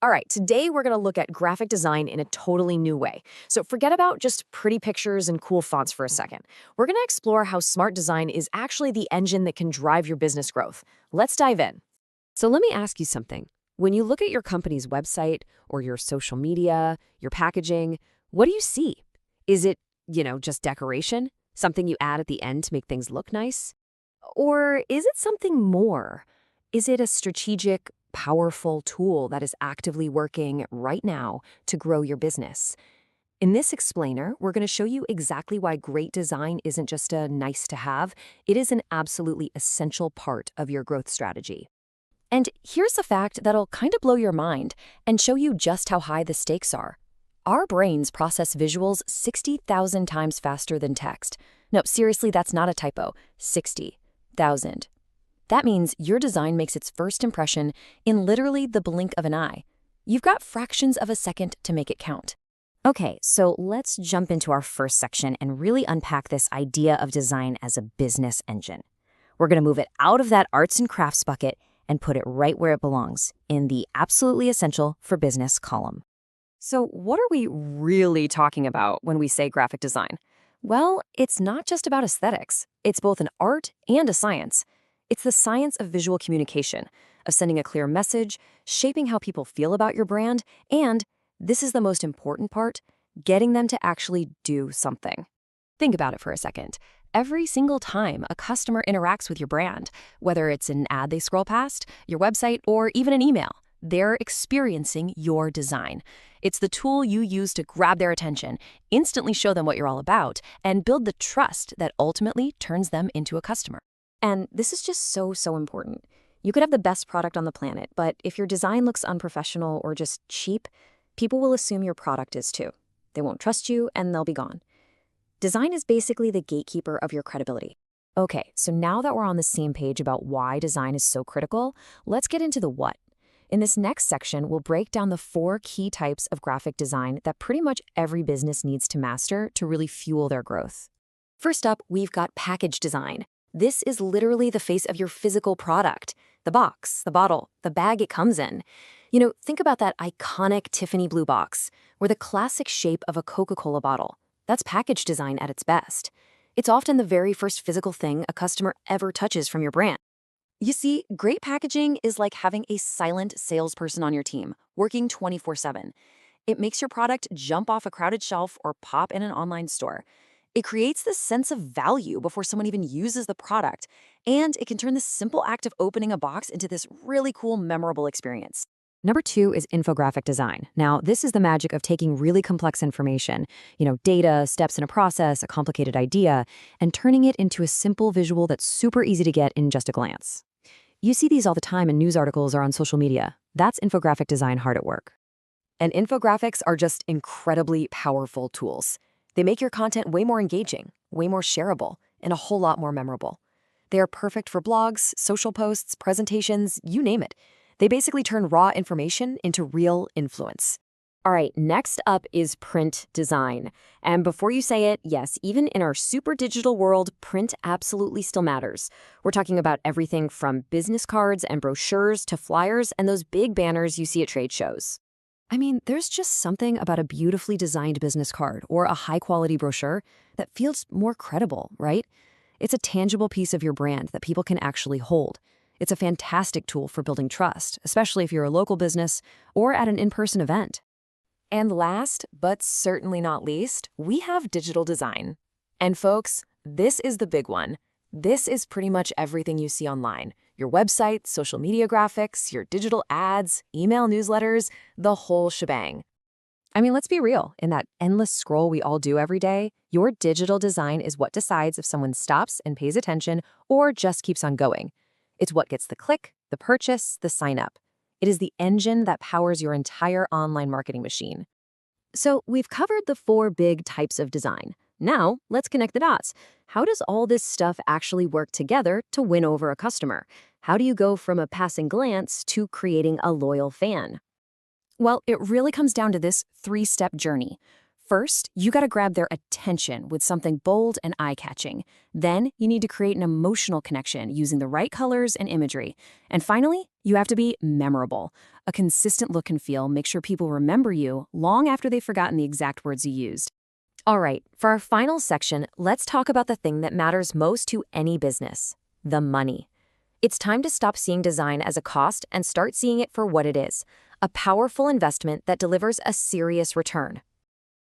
All right, today we're going to look at graphic design in a totally new way. So forget about just pretty pictures and cool fonts for a second. We're going to explore how smart design is actually the engine that can drive your business growth. Let's dive in. So let me ask you something. When you look at your company's website or your social media, your packaging, what do you see? Is it, just decoration? Something you add at the end to make things look nice? Or is it something more? Is it a strategic, powerful tool that is actively working right now to grow your business? In this explainer, we're going to show you exactly why great design isn't just a nice to have, it is an absolutely essential part of your growth strategy. And here's a fact that'll kind of blow your mind and show you just how high the stakes are. Our brains process visuals 60,000 times faster than text. No, seriously, that's not a typo. 60,000. That means your design makes its first impression in literally the blink of an eye. You've got fractions of a second to make it count. Okay, so let's jump into our first section and really unpack this idea of design as a business engine. We're going to move it out of that arts and crafts bucket and put it right where it belongs, in the absolutely essential for business column. So what are we really talking about when we say graphic design? Well, it's not just about aesthetics. It's both an art and a science. It's the science of visual communication, of sending a clear message, shaping how people feel about your brand, and, this is the most important part, getting them to actually do something. Think about it for a second. Every single time a customer interacts with your brand, whether it's an ad they scroll past, your website, or even an email, they're experiencing your design. It's the tool you use to grab their attention, instantly show them what you're all about, and build the trust that ultimately turns them into a customer. And this is just so important. You could have the best product on the planet, but if your design looks unprofessional or just cheap, people will assume your product is too. They won't trust you, and they'll be gone. Design is basically the gatekeeper of your credibility. Okay, so now that we're on the same page about why design is so critical, let's get into the what. In this next section, we'll break down the 4 key types of graphic design that pretty much every business needs to master to really fuel their growth. First up, we've got package design. This is literally the face of your physical product. The box, the bottle, the bag it comes in. Think about that iconic Tiffany blue box, or the classic shape of a Coca-Cola bottle. That's package design at its best. It's often the very first physical thing a customer ever touches from your brand. You see, great packaging is like having a silent salesperson on your team, working 24/7. It makes your product jump off a crowded shelf or pop in an online store. It creates this sense of value before someone even uses the product, and it can turn the simple act of opening a box into this really cool, memorable experience. Number 2 is infographic design. Now, this is the magic of taking really complex information, data, steps in a process, a complicated idea, and turning it into a simple visual that's super easy to get in just a glance. You see these all the time in news articles or on social media. That's infographic design hard at work. And infographics are just incredibly powerful tools. They make your content way more engaging, way more shareable, and a whole lot more memorable. They are perfect for blogs, social posts, presentations, you name it. They basically turn raw information into real influence. All right, next up is print design. And before you say it, yes, even in our super digital world, print absolutely still matters. We're talking about everything from business cards and brochures to flyers and those big banners you see at trade shows. I mean, there's just something about a beautifully designed business card or a high-quality brochure that feels more credible, right? It's a tangible piece of your brand that people can actually hold. It's a fantastic tool for building trust, especially if you're a local business or at an in-person event. And last, but certainly not least, we have digital design. And folks, this is the big one. This is pretty much everything you see online. Your website, social media graphics, your digital ads, email newsletters, the whole shebang. I mean, let's be real. In that endless scroll we all do every day, your digital design is what decides if someone stops and pays attention or just keeps on going. It's what gets the click, the purchase, the sign up. It is the engine that powers your entire online marketing machine. So we've covered the 4 big types of design. Now, let's connect the dots. How does all this stuff actually work together to win over a customer? How do you go from a passing glance to creating a loyal fan? Well, it really comes down to this 3-step journey. First, you got to grab their attention with something bold and eye-catching. Then, you need to create an emotional connection using the right colors and imagery. And finally, you have to be memorable. A consistent look and feel makes sure people remember you long after they've forgotten the exact words you used. All right, for our final section, let's talk about the thing that matters most to any business: the money. It's time to stop seeing design as a cost and start seeing it for what it is: a powerful investment that delivers a serious return.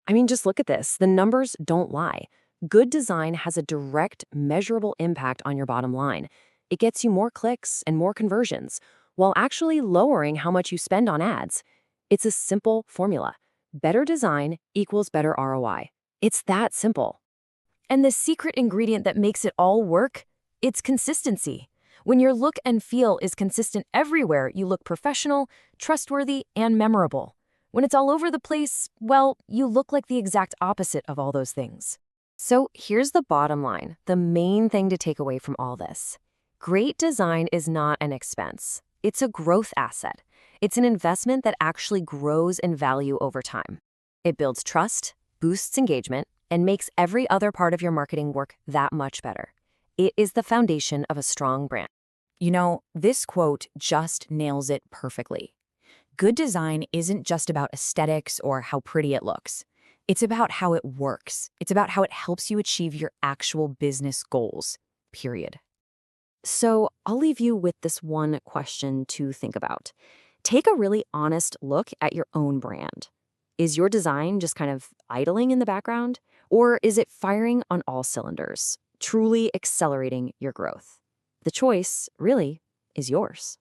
I mean, just look at this. The numbers don't lie. Good design has a direct, measurable impact on your bottom line. It gets you more clicks and more conversions, while actually lowering how much you spend on ads. It's a simple formula. Better design equals better ROI. It's that simple. And the secret ingredient that makes it all work? It's consistency. When your look and feel is consistent everywhere, you look professional, trustworthy, and memorable. When it's all over the place, well, you look like the exact opposite of all those things. So here's the bottom line, the main thing to take away from all this. Great design is not an expense. It's a growth asset. It's an investment that actually grows in value over time. It builds trust, boosts engagement, and makes every other part of your marketing work that much better. It is the foundation of a strong brand. You know, this quote just nails it perfectly. Good design isn't just about aesthetics or how pretty it looks. It's about how it works. It's about how it helps you achieve your actual business goals, period. So I'll leave you with this one question to think about. Take a really honest look at your own brand. Is your design just kind of idling in the background? Or is it firing on all cylinders, truly accelerating your growth? The choice, really, is yours.